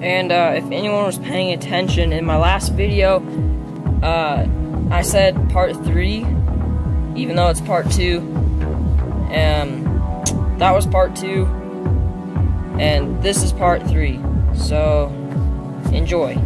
And if anyone was paying attention, in my last video, I said part 3, even though it's part 2. That was part 2, and this is part 3. So, enjoy.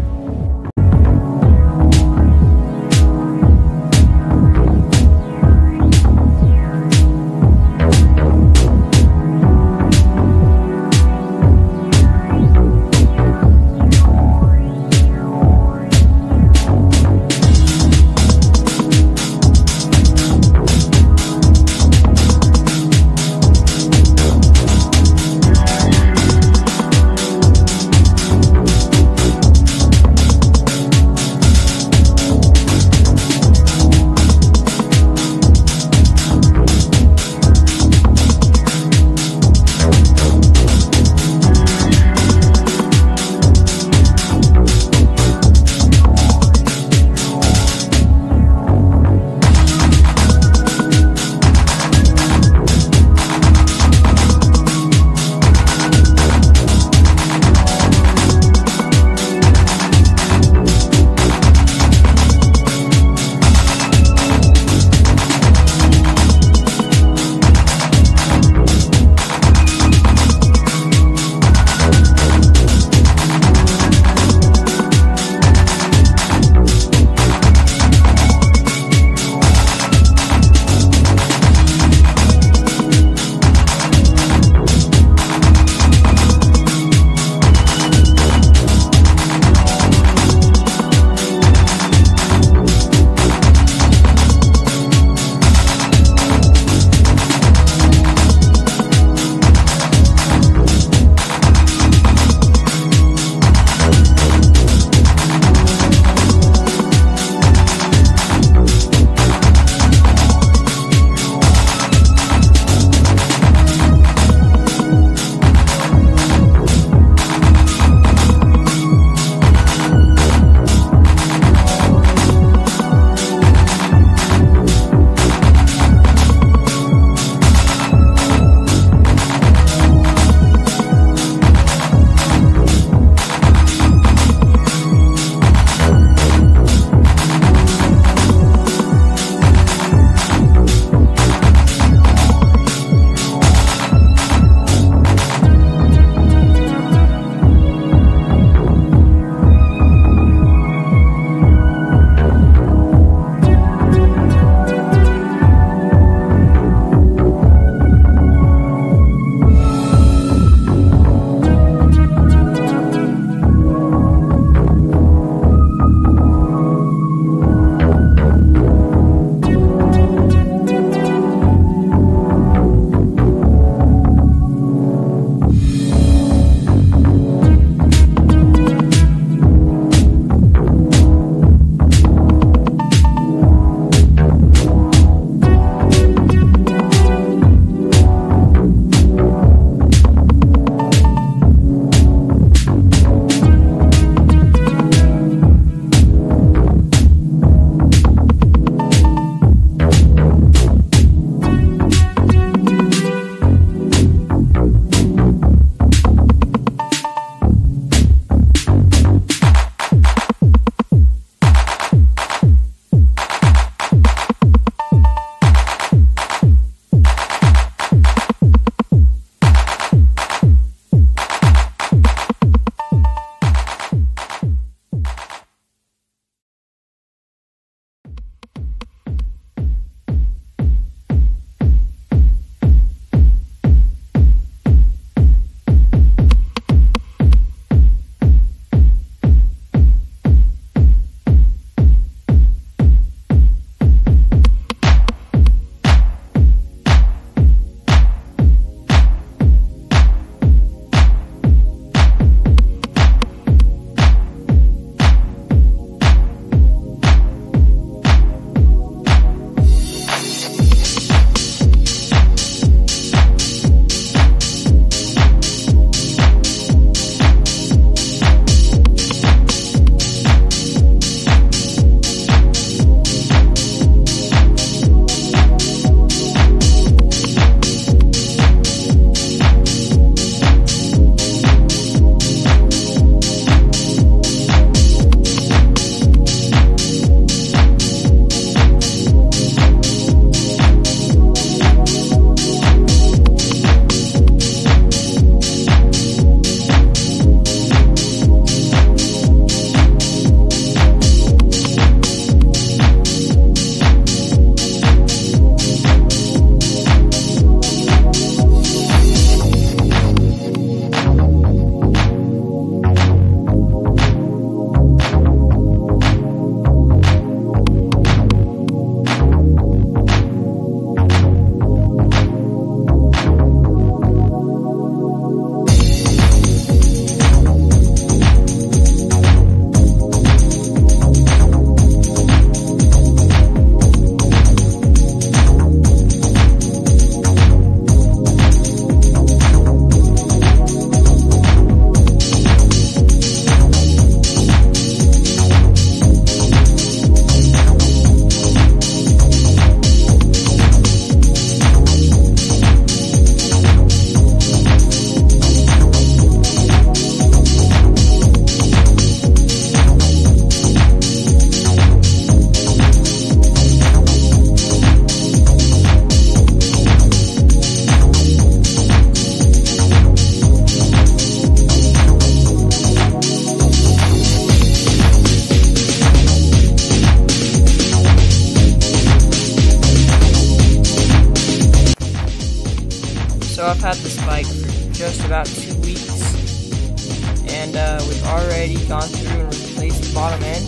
and we've already gone through and replaced the bottom end,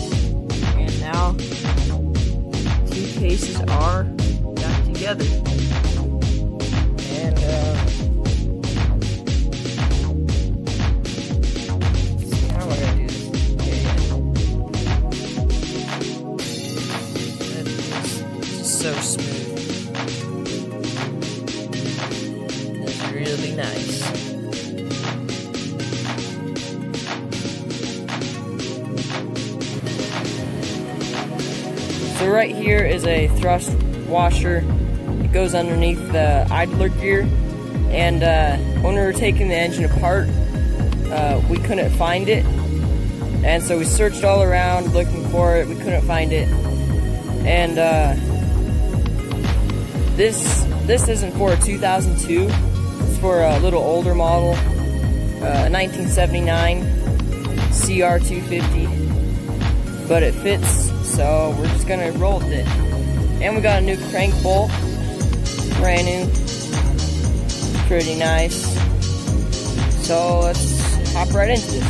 and now 2 cases are back together. And how am I gonna do this? It's just so smooth. It's really nice. So right here is a thrust washer. It goes underneath the idler gear, and when we were taking the engine apart, we couldn't find it, and so we searched all around looking for it. We couldn't find it, and this isn't for a 2002. It's for a little older model, 1979 CR125, but it fits. So we're just gonna roll with it. And we got a new crank bolt, brand new, pretty nice. So let's hop right into this.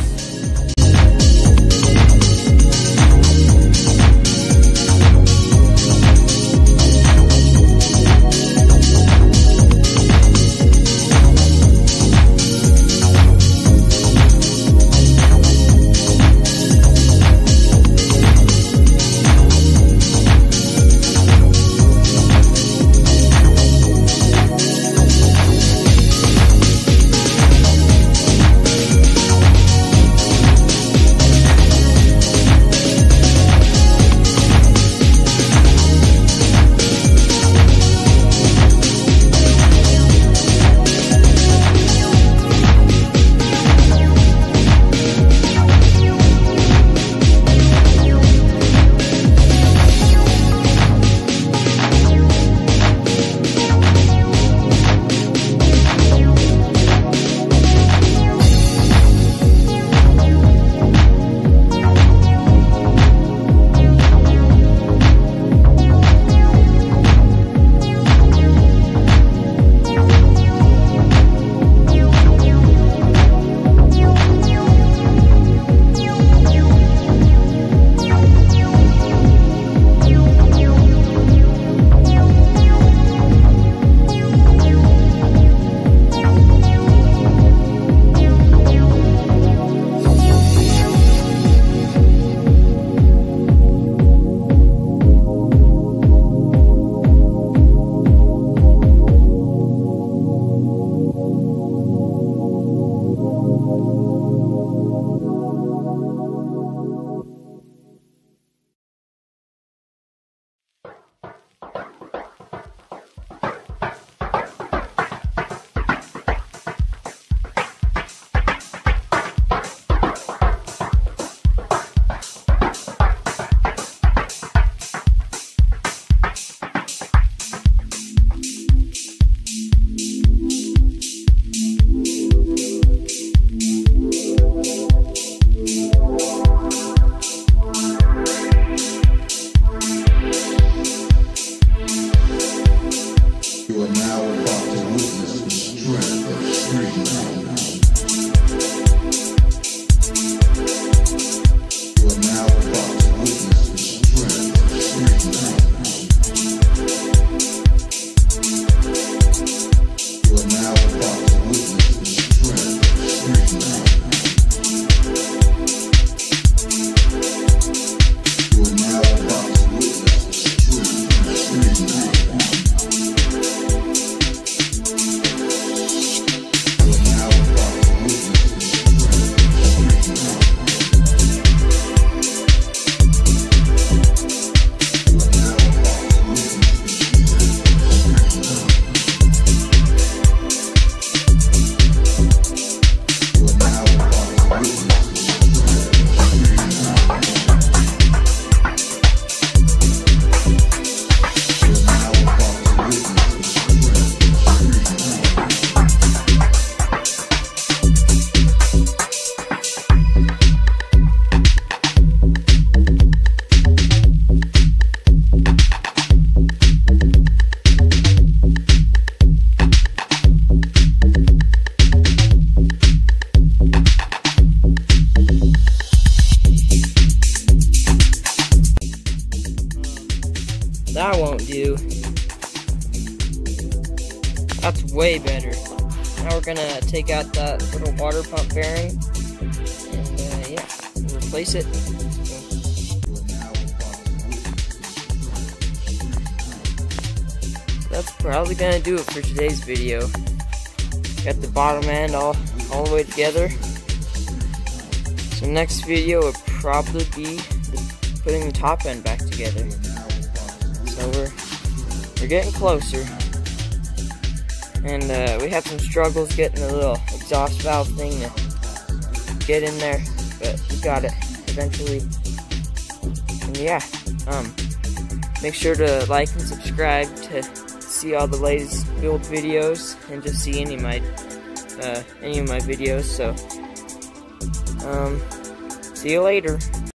way better. Now we're gonna take out that little water pump bearing and yeah, replace it. That's probably gonna do it for today's video. Got the bottom end all the way together. So next video would probably be putting the top end back together. So we're getting closer. And we had some struggles getting the little exhaust valve thing to get in there, but we got it eventually. And yeah, make sure to like and subscribe to see all the latest build videos and just see any of my videos. So see you later.